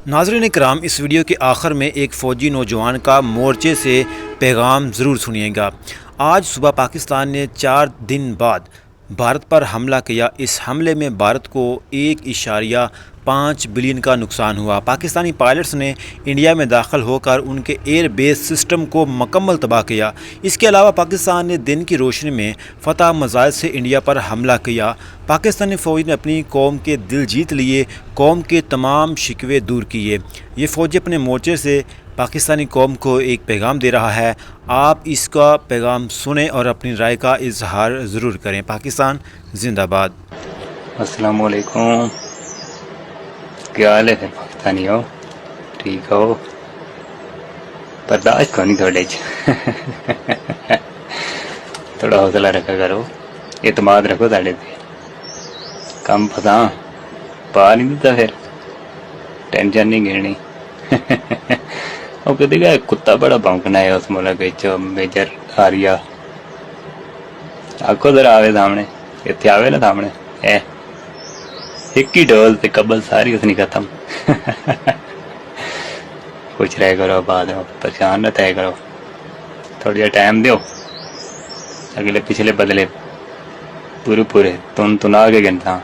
ناظرین اکرام، اس ویڈیو کے آخر میں ایک فوجی نوجوان کا مورچے سے پیغام ضرور سنیے گا۔ آج صبح پاکستان نے 4 دن بعد بھارت پر حملہ کیا۔ اس حملے میں بھارت کو 1.5 بلین کا نقصان ہوا۔ پاکستانی پائلٹس نے انڈیا میں داخل ہو کر ان کے ایئر بیس سسٹم کو مکمل تباہ کیا۔ اس کے علاوہ پاکستان نے دن کی روشنی میں فتح میزائل سے انڈیا پر حملہ کیا۔ پاکستانی فوج نے اپنی قوم کے دل جیت لیے، قوم کے تمام شکوے دور کیے۔ یہ فوجی اپنے مورچے سے پاکستانی قوم کو ایک پیغام دے رہا ہے۔ آپ اس کا پیغام سنیں اور اپنی رائے کا اظہار ضرور کریں۔ پاکستان زندہ باد۔ السلام علیکم، کیا حال ہے پاکستانی ہو؟ ٹھیک ہو؟ برداشت کو نہیں تھوڑے تھوڑا حوصلہ رکھا کرو، اعتماد رکھو تھوڑے پہ، کم پھسا پا نہیں دیتا، پھر ٹینشن نہیں گھیرنی۔ وہ کہتے گا کتا بڑا بھونکنا ہے اس ملک میجر آریا، آکھو ذرا آوے سامنے، اتنے آوے نا سامنے، ایک ہی ڈول تے قبل ساری اس نے ختم۔ خوش رہے کرو، آباد رہو، پریشان نہ تھے کرو، تھوڑا جہا ٹائم دیو، اگلے پچھلے بدلے پورے تن آ کے گنتا۔